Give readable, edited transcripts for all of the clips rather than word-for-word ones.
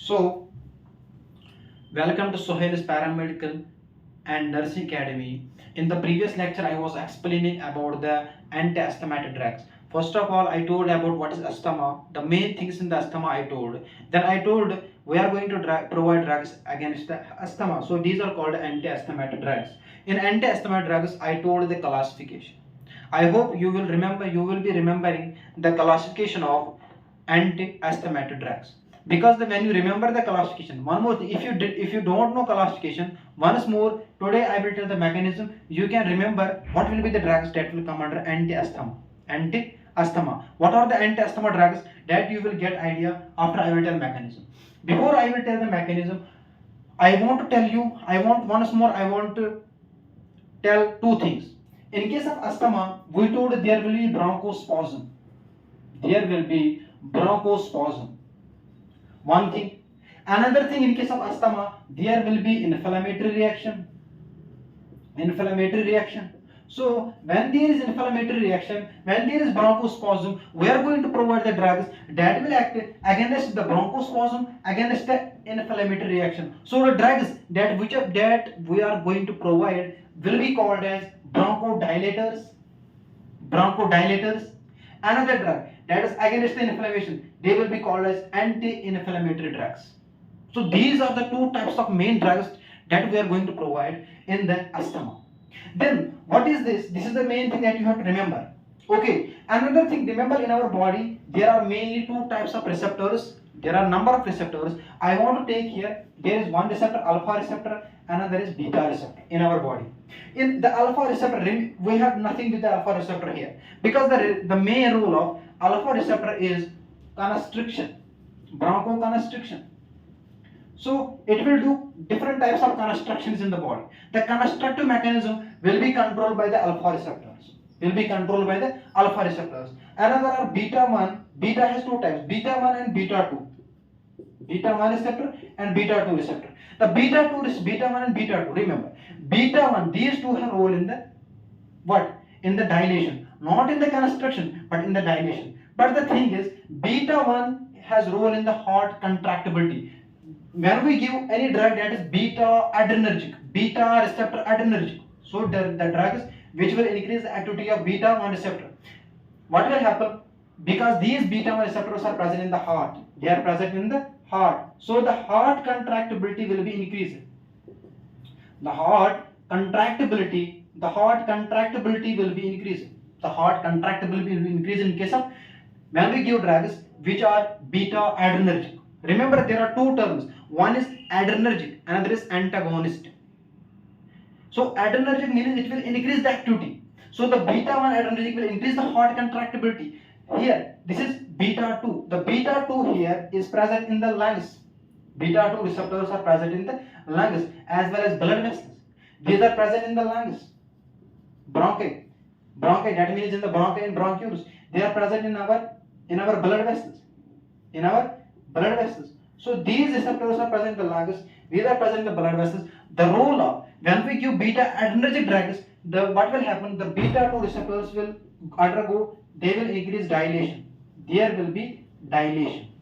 So, welcome to Suhail's Paramedical and Nursing Academy. In the previous lecture, I was explaining about the anti-asthmatic drugs. First of all, I told about what is asthma, the main things in the asthma I told. Then I told we are going to provide drugs against the asthma. So these are called anti-asthmatic drugs. In anti-asthmatic drugs, I told the classification. I hope you will remember. You will be remembering the classification of anti-asthmatic drugs, because when you remember the classification, one more thing, if you don't know classification, once more today I will tell the mechanism. You can remember what will be the drugs that will come under anti-asthma. What are the anti-asthma drugs, that you will get idea after I will tell mechanism. Before I will tell the mechanism, I want to tell you, I want to tell two things. In case of asthma, we told there will be bronchospasm. There will be bronchospasm. One thing. Another thing, in case of asthma, there will be inflammatory reaction. Inflammatory reaction. So when there is inflammatory reaction, when there is bronchospasm, we are going to provide the drugs that will act against the bronchospasm, against the inflammatory reaction. So the drugs that we are going to provide will be called as bronchodilators. Bronchodilators. Another drug that is against the inflammation, they will be called as anti-inflammatory drugs. So these are the two types of main drugs that we are going to provide in the asthma. Then what is this? This is the main thing that you have to remember. Okay, another thing, remember, in our body there are mainly two types of receptors. There are number of receptors. I want to take here, there is one receptor, alpha receptor, another is beta receptor in our body. In the alpha receptor, we have nothing with the alpha receptor here, because the main role of alpha receptor is constriction, bronchoconstriction. So it will do different types of constrictions in the body. The constrictive mechanism will be controlled by the alpha receptors. Another are beta 1. Beta has two types, beta 1 and beta 2. Beta 1 receptor and beta 2 receptor. The beta 2 is beta 1 and beta 2. Remember, beta 1, these two have role in the what? In the dilation, not in the constriction, but in the dilation. But the thing is, beta 1 has role in the heart contractibility. When we give any drug that is beta adrenergic, beta receptor adrenergic, so the drugs which will increase the activity of beta 1 receptor, what will happen? Because these beta 1 receptors are present in the heart, they are present in the heart, so the heart contractibility will be increased. The heart contractibility will be increased. The heart contractibility will be increased in case of when we give drugs which are beta adrenergic. Remember, there are two terms. One is adrenergic, another is antagonist. So adrenergic means it will increase the activity. So the beta 1 adrenergic will increase the heart contractibility. Here, this is beta 2. The beta 2 here is present in the lungs. Beta 2 receptors are present in the lungs as well as blood vessels. These are present in the lungs. Bronchi, that means in the bronchi and bronchioles. They are present in our blood vessels. So these receptors are present in the lungs. These are present in the blood vessels. The role of, when we give beta adrenergic drugs, what will happen? The beta 2 receptors will undergo, they will increase dilation. There will be dilation.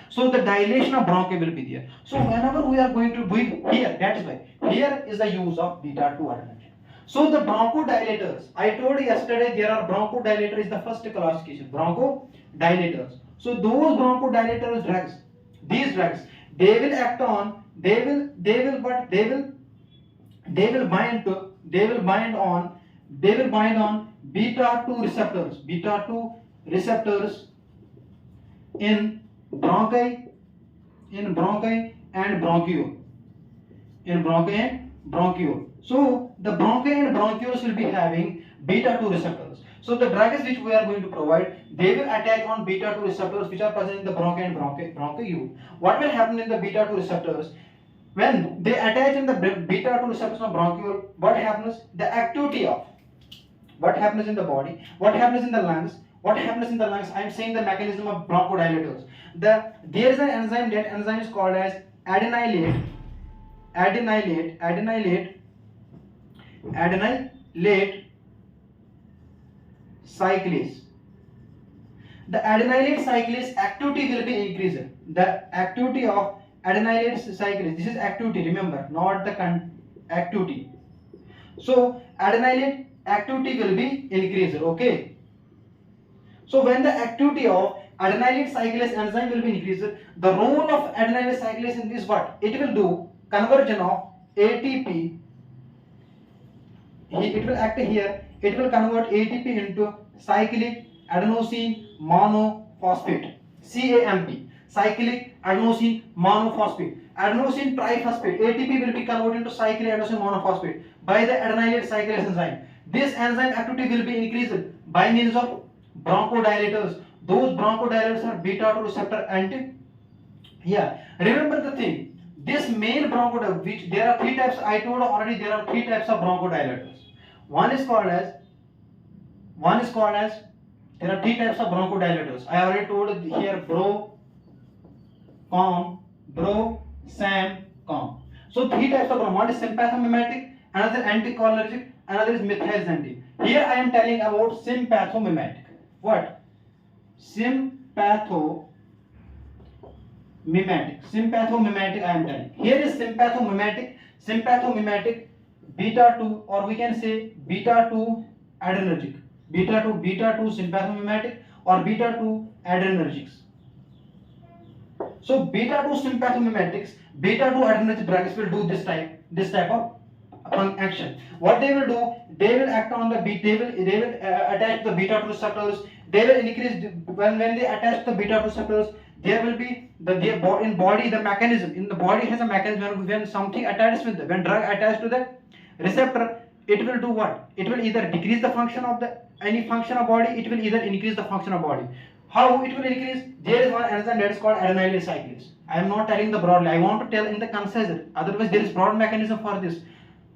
So the dilation of bronchi will be there. So whenever we are going to breathe here, that is why here is the use of beta 2 adrenergic. So the bronchodilators, I told yesterday there are bronchodilators is the first classification. Bronchodilators. So those bronchodilator drugs, these drugs, they will act on, they will bind on beta 2 receptors in bronchi and bronchiole. So the bronchi and bronchioles will be having beta 2 receptors. So the drugs which we are going to provide, they will attach on beta 2 receptors which are present in the bronchi and bronchiole. What will happen in the beta 2 receptors? When they attach in the beta 2 receptors of bronchiole, what happens? The activity of what happens in the body, what happens in the lungs, I am saying the mechanism of bronchodilators. There is an enzyme, that enzyme is called as adenylate cyclase. The adenylate cyclase activity will be increased. The activity of adenylate cyclase. This is activity, remember, not the activity. So adenylate activity will be increased. Okay. So when the activity of adenylate cyclase enzyme will be increased, the role of adenylate cyclase in this what? It will do conversion of ATP. It will act here. It will convert ATP into cyclic adenosine monophosphate. CAMP. Cyclic adenosine monophosphate. Adenosine triphosphate. ATP will be converted into cyclic adenosine monophosphate by the adenylate cyclase enzyme. This enzyme activity will be increased by means of bronchodilators. Those bronchodilators are beta 2 receptor anti. Yeah, remember the thing. This main bronchodilator, which there are three types. I told already there are three types of bronchodilators. One is called as there are three types of bronchodilators. I already told here bro, sam, com. So three types of one is sympathomimetic, another anticholinergic, another is methyl xanthine. Here I am telling about sympathomimetic. What? Sympathomimetic I am telling. Here is sympathomimetic beta 2, or we can say beta 2 adrenergic. Beta 2 sympathomimetic or beta 2 adrenergics. So beta 2 sympathomimetics, beta 2 adrenergic drugs will do this type of action. What they will do, they will act on the they will attach the beta 2 receptors. They will increase when they attach the beta 2 receptors. There will be in body the mechanism. In the body has a mechanism when something attaches with when drug attached to the receptor, it will do what? It will either decrease the function of any function of body. It will either increase the function of body. How it will increase? There is one enzyme that is called adenylate cyclase. I am not telling the broadly. I want to tell in the concise. Otherwise, there is broad mechanism for this.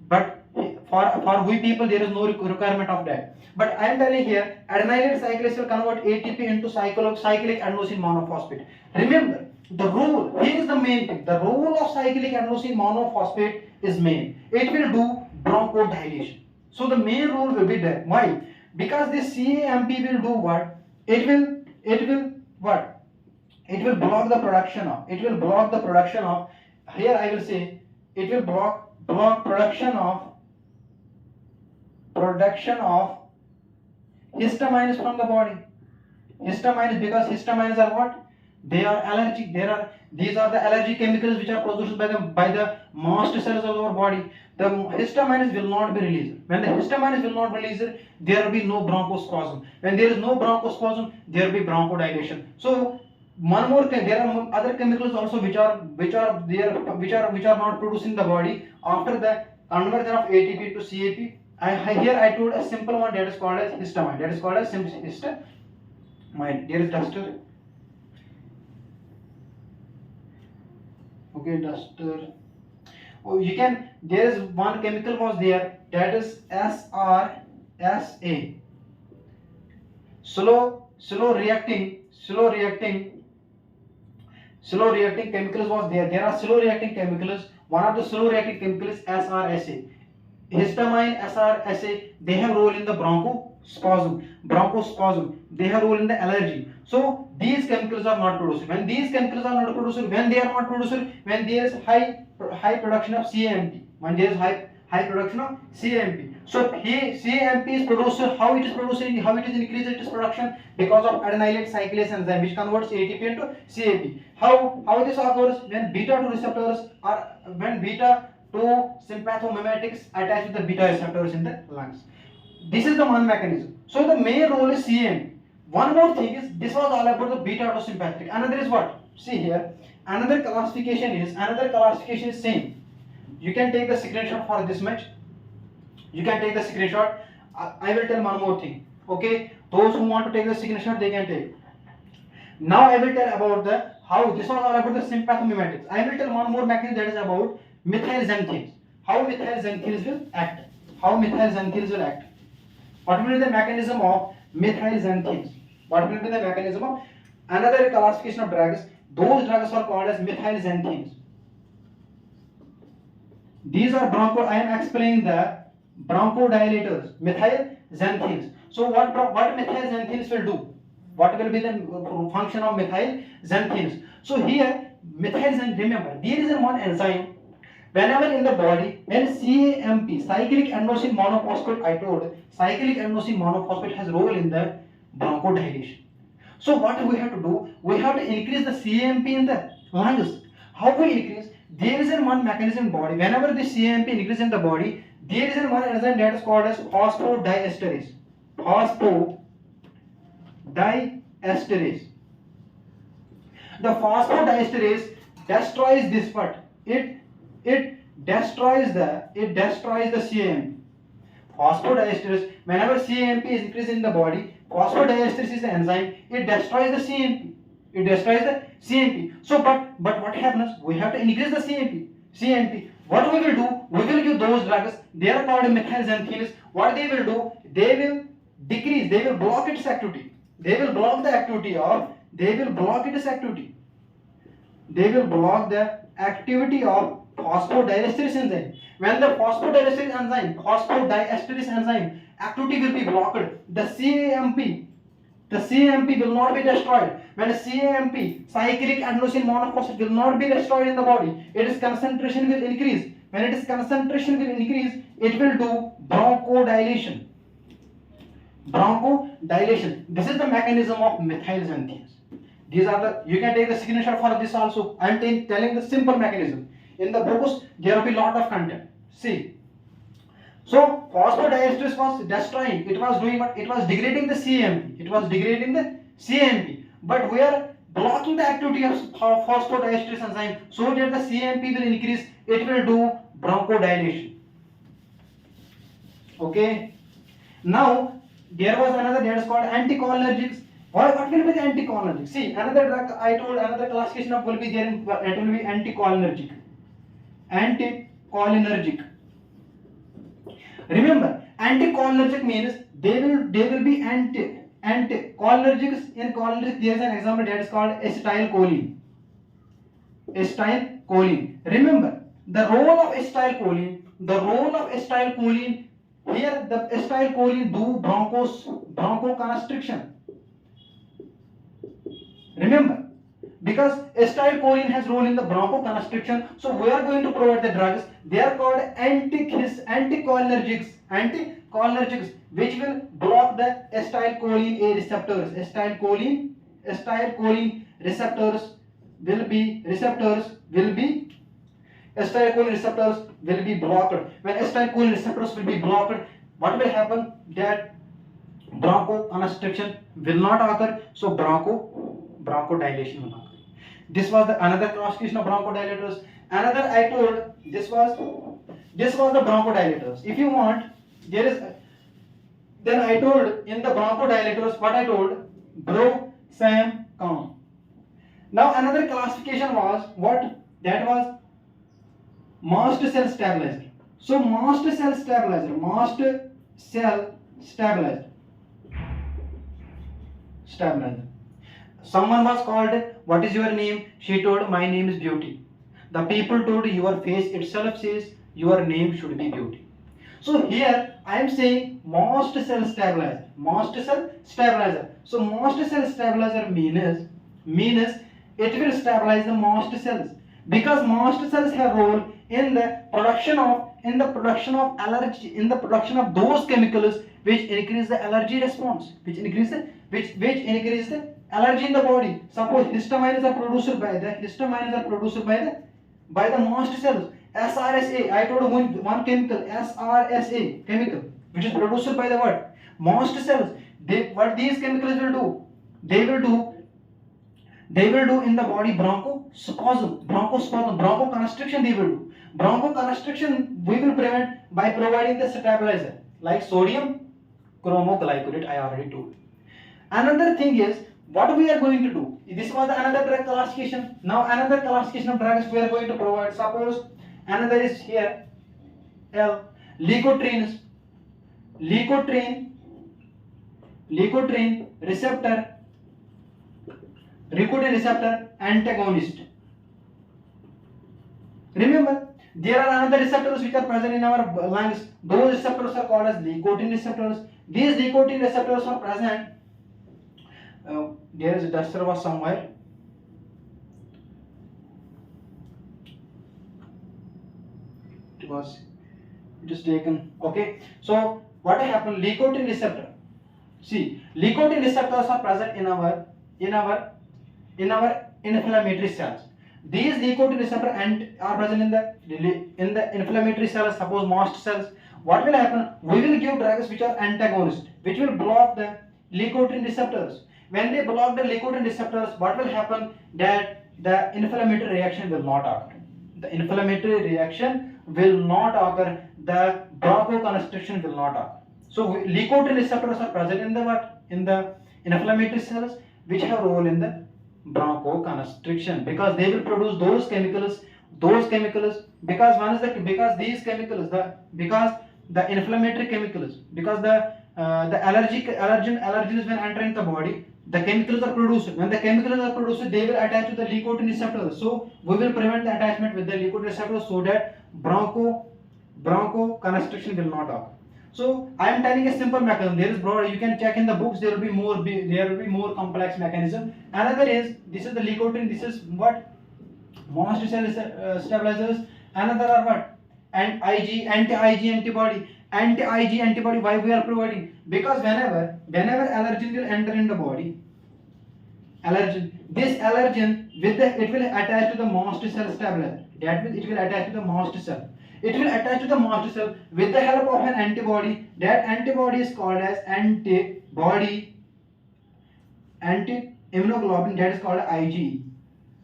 But for we people, there is no requirement of that. But I am telling here, adenylate cyclase will convert ATP into cyclic adenosine monophosphate. Remember, the role, here is the main thing. The role of cyclic adenosine monophosphate is main. It will do bronchodilation. So the main role will be there. Why? Because this CAMP will do what? It will what? It will block the production of. Here I will say it will block production of histamines from the body. Histamines, because histamines are what? They are allergic. These are the allergic chemicals which are produced by the mast cells of our body. The histamines will not be released. When the histamines will not be released, there will be no bronchospasm. When there is no bronchospasm, there will be bronchodilation. So one more thing, there are other chemicals also which are not produced in the body after the conversion of ATP to CAP. Here I told a simple one that is called as histamine. That is called as histamine. There is duster. Okay, duster. Oh, you can. There is one chemical was there, that is SRSA. Slow reacting chemicals was there. There are slow reacting chemicals. One of the slow reacting chemicals is SRSA. Histamine, SRSA, they have role in the bronchospasm. They have role in the allergy. So these chemicals are not produced. When these chemicals are not produced, when they are not produced, when there is high production of CAMP, when there is high production of CAMP. So CAMP is produced. How it is produced? How it is increased its production? Because of adenylate cyclase enzyme, which converts ATP into CAP. How this occurs? When beta 2 receptors are beta 2 sympathomimetics attach with the beta receptors in the lungs. This is the one mechanism. So the main role is CAMP. One more thing is, this was all about the beta 2 sympathetic. Another is what? See here. Another classification is same. You can take the screenshot for this much. You can take the screenshot. I will tell one more thing. Okay, those who want to take the screenshot, they can take. Now I will tell about how this was all about the sympathomimetics. I will tell one more mechanism, that is about methyl xanthines. How methyl xanthines will act. What will be the mechanism of methyl xanthines? What will be the mechanism of another classification of drugs? Those drugs are called as methyl xanthines. These are I am explaining the bronchodilators, methyl xanthines. So what methyl xanthines will do? What will be the function of methyl xanthines? So here methylation, remember, there is one enzyme whenever in the body, when CAMP, cyclic adenosine monophosphate, I told, cyclic adenosine monophosphate has role in the bronchodilation. So what we have to do? We have to increase the CAMP in the lungs. How we increase? There is one mechanism in body. Whenever the CAMP increases in the body, there is one enzyme that is called as phosphodiesterase. Phosphodiesterase. The phosphodiesterase destroys this part. It destroys the CAMP. Phosphodiesterase, whenever CAMP is increased in the body, phosphodiesterase is the enzyme, it destroys the CAMP. It destroys the CAMP. So but what happens? We have to increase the CAMP. What we will do? We will give those drugs. They are called methylxanthines. What they will do? They will decrease. They will block its activity. They will block the activity of. They will block its activity. They will block the activity of phosphodiesterase enzyme. When the phosphodiesterase enzyme activity will be blocked, the CAMP will not be destroyed. When CAMP, cyclic adenosine monophosphate, will not be destroyed in the body, its concentration will increase. When its concentration will increase, it will do bronchodilation. This is the mechanism of methylxanthines. These are the, you can take the screenshot for this also. I am telling the simple mechanism. In the books, there will be lot of content. See. So phosphodiesterase was destroying. It was doing what? It was degrading the CAMP. But we are blocking the activity of phosphodiesterase enzyme so that the CAMP will increase. It will do bronchodilation. Okay. Now there was another that is called anticholinergics. What will be the anticholinergic? See, another drug I told, another classification of will be there. It will be anticholinergic. Remember, anticholinergic means they will be anticholinergics. In cholinergic, there is an example that is called acetylcholine. Remember the role of acetylcholine. Here, the acetylcholine do bronchoconstriction. Remember, because acetylcholine has role in the bronchoconstriction, so we are going to provide the drugs. They are called anticholinergics, which will block the acetylcholine A receptors. Acetylcholine receptors will be blocked. When acetylcholine receptors will be blocked, what will happen? That bronchoconstriction will not occur. So bronchodilation will occur. This was the another classification of bronchodilators. Another I told this was the bronchodilators. If you want, there is then I told in the bronchodilators what I told, brosam. Now another classification was what? That was mast cell stabilizer. So mast cell stabilizer. Someone was called, what is your name? She told, my name is Beauty. The people told, your face itself says your name should be Beauty. So here I am saying mast cell stabilizer. So mast cell stabilizer means it will stabilize the mast cells, because mast cells have role in the production of allergy, in the production of those chemicals which increase the allergy response, which increase the allergy in the body. Suppose histamines are produced by the mast cells. SRSA, I told one chemical, SRSA chemical, which is produced by the what? Mast cells. What these chemicals will do? They will do in the body bronchoconstriction. They will do bronchoconstriction. We will prevent by providing the stabilizer like sodium chromoglycolate. I already told. Another thing is what we are going to do. This was another drug classification. Now another classification of drugs we are going to provide. Suppose another is here L, leukotriene receptor antagonist. Remember, there are another receptors which are present in our lungs. Those receptors are called as nicotine receptors. These nicotine receptors are present. There is a duster was somewhere. it is taken. Okay, so what happened? Nicotine receptor. See, nicotine receptors are present in our in our inflammatory cells. These nicotine receptors and are present in the inflammatory cells. Suppose mast cells. What will happen? We will give drugs which are antagonist, which will block the nicotine receptors. When they block the nicotine receptors, what will happen? That the inflammatory reaction will not occur. The inflammatory reaction will not occur. The bronchoconstriction will not occur. So nicotine receptors are present in the what? In the inflammatory cells, which have role in the bronchoconstriction, because they will produce those chemicals, because one is the because these chemicals because the inflammatory chemicals, because the allergens when entering the body, the chemicals are produced. When the chemicals are produced, they will attach to the nicotine receptors. So we will prevent the attachment with the nicotine receptors so that bronchoconstriction will not occur. So I am telling a simple mechanism. There is broad. You can check in the books. There will be more complex mechanism. Another is, this is the nicotine. This is what mast cell stabilizers. Another are what? And anti-Ig antibody. Anti-Ig antibody. Why we are providing? Because whenever allergen will enter in the body, this allergen it will attach to the mast cell stabilizer. It will attach to the mast cell. It will attach to the mast cell with the help of an antibody. That antibody is called as anti-immunoglobulin. That is called IgE.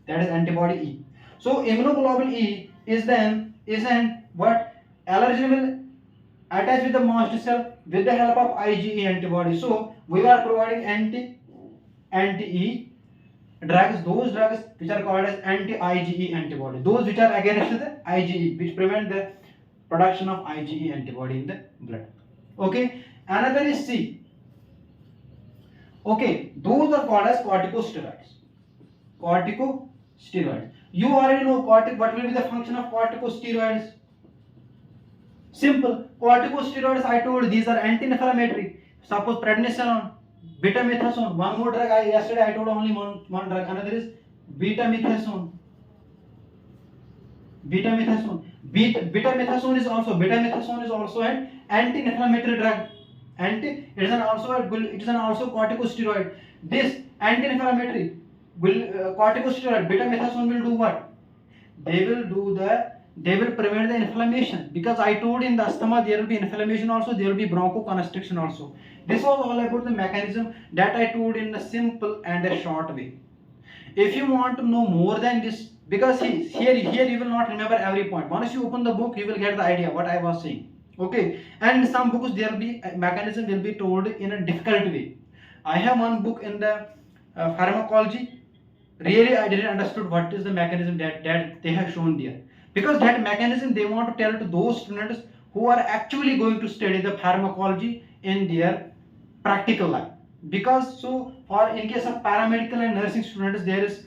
That is antibody E. So immunoglobulin E is what? Allergen will attach with the mast cell with the help of IgE antibody. So we are providing anti-E drugs, those drugs which are called as anti-IgE antibody, those which are against the IgE, which prevent the production of IgE antibody in the blood. Okay, another is C. Okay, those are called as corticosteroids. You already know what will be the function of corticosteroids. Simple. Corticosteroids, I told, these are anti-inflammatory. Suppose prednisolone, betamethasone. One more drug. Yesterday I told only one drug. Another is betamethasone. Betamethasone is also an anti-inflammatory drug. It is also corticosteroid. This anti-inflammatory corticosteroid betamethasone will do what? They will prevent the inflammation, because I told in the asthma there will be inflammation also, there will be bronchoconstriction also. This was all about the mechanism that I told in a simple and a short way. If you want to know more than this, because here you will not remember every point. Once you open the book, you will get the idea what I was saying. Okay, and in some books there will be mechanism will be told in a difficult way. I have one book in the pharmacology. Really, I didn't understood what is the mechanism that they have shown there, because that mechanism they want to tell to those students who are actually going to study the pharmacology in their practical life. Because so, for in case of paramedical and nursing students, there is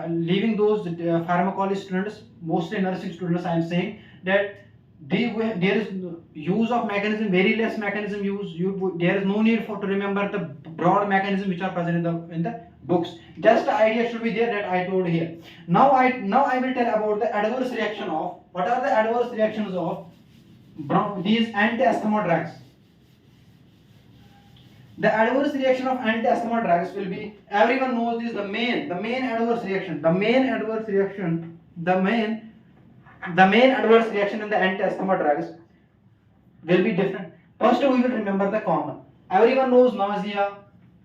leaving those pharmacology students, mostly nursing students, I am saying that there is use of mechanism, very less mechanism use. There is no need for to remember the broad mechanism which are present in the books. Just the idea should be there that I told here. Now I will tell about the adverse reaction of, what are the adverse reactions of these anti-asthma drugs. The adverse reaction of anti-asthma drugs will be, everyone knows this, the main adverse reaction in the anti-asthma drugs will be different. First we will remember the common. Everyone knows nausea,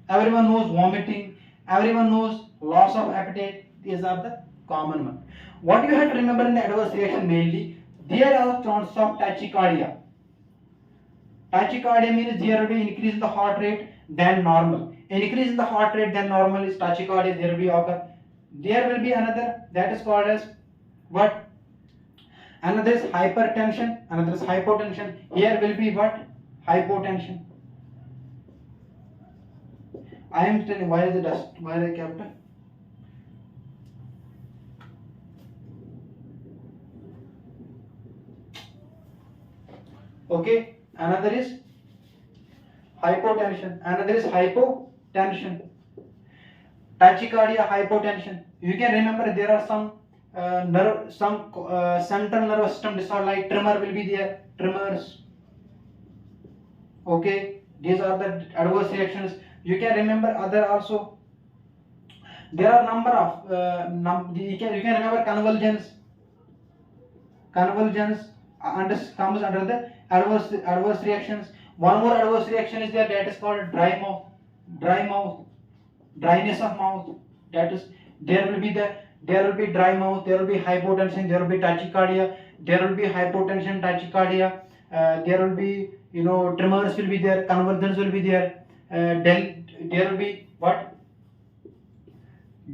everyone knows vomiting, everyone knows loss of appetite. These are the common ones. What you have to remember in the adverse reaction mainly, there are chances of tachycardia. Tachycardia means there will be increase in the heart rate than normal. Increase in the heart rate than normal is tachycardia. There will be occur. There will be another that is called as what? Another is hypertension. Another is hypotension. Here will be what? Hypotension. I am telling why is the dust? Why I kept it? Okay. Another is hypotension. Another is hypotension. Tachycardia, hypotension. You can remember there are some central nervous system disorder like tremor will be there, tremors. Okay, these are the adverse reactions. You can remember other also. There are number of you can remember convulsions. Convulsions comes under the adverse reactions. One more adverse reaction is there, that is called dry mouth. Dry mouth, dryness of mouth. That is, there will be dry mouth, there will be hypotension, there will be tachycardia, there will be hypotension, tachycardia, there will be tremors will be there, convulsions will be there, there will be what,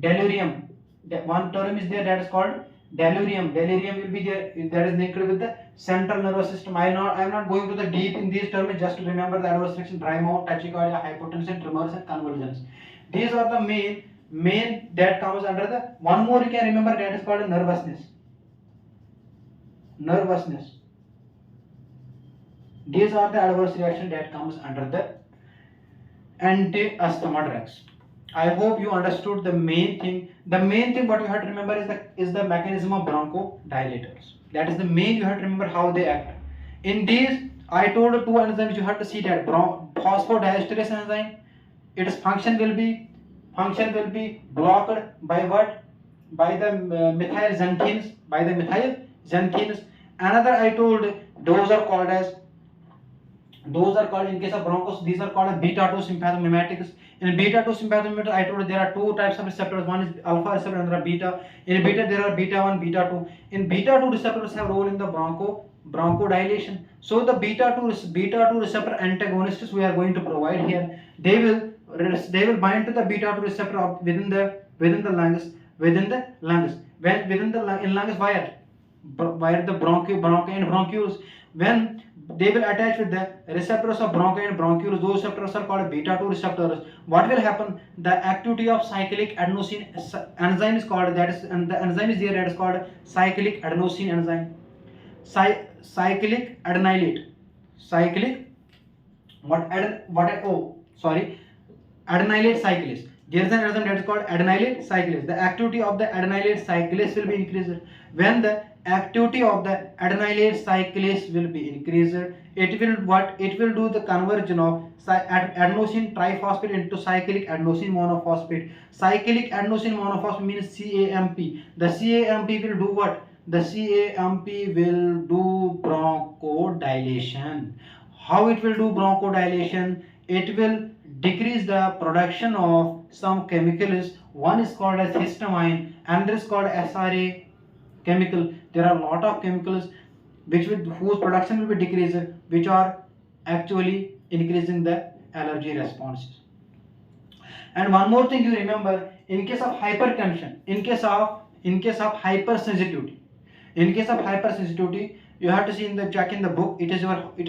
delirium. One term is there, that is called delirium. Delirium will be there, that is linked with the central nervous system. I am not going to the deep in these terms, just to remember the adverse reaction: dry mouth, tachycardia, hypotension, tremors and convulsions. These are the main that comes under the. One more you can remember, that is called nervousness. Nervousness. These are the adverse reaction that comes under the anti-asthma drugs. I hope you understood the main thing. The main thing what you have to remember is the mechanism of bronchodilators. That is the main, you have to remember how they act. In these, I told two enzymes, you have to see that phosphodiesterase enzyme, its function will be blocked by what? By the methyl xanthines. Another I told, those are called in case of bronchos, these are called beta 2 sympathomimetics. In beta 2 sympathomimetics, I told there are two types of receptors. One is alpha receptor and another beta. In beta there are beta 1, beta 2. In beta 2 receptors have role in the bronchodilation. So the beta 2 receptor antagonists we are going to provide here. They will bind to the beta 2 receptor within the lungs. When within the lungs, wire the bronchi and bronchioles. When they will attach with the receptors of bronchi and bronchioles, those receptors are called beta 2 receptors. What will happen? The activity of cyclic adenosine enzyme is called, and the enzyme is there, that is called cyclic adenosine enzyme. Cyclic adenylate. Adenylate cyclase. There is an enzyme that is called adenylate cyclase. The activity of the adenylate cyclase will be increased. When the activity of the adenylate cyclase will be increased, it will do the conversion of adenosine triphosphate into cyclic adenosine monophosphate. Cyclic adenosine monophosphate means CAMP. The CAMP will do what? The CAMP will do bronchodilation. How it will do bronchodilation? It will decrease the production of some chemicals. One is called as histamine, another is called SRA chemical. There are a lot of chemicals whose production will be decreased, which are actually increasing the allergy responses. And one more thing you remember, in case of hypertension, in case of hypersensitivity, you have to see in the check in the book. It is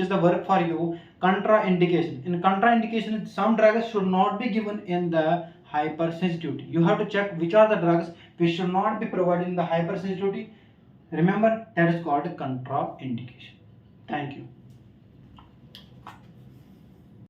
the work for you. Contraindication. In contraindication, some drugs should not be given in the hypersensitivity. You have to check which are the drugs which should not be provided in the hypersensitivity. Remember, that is called contraindication. Thank you.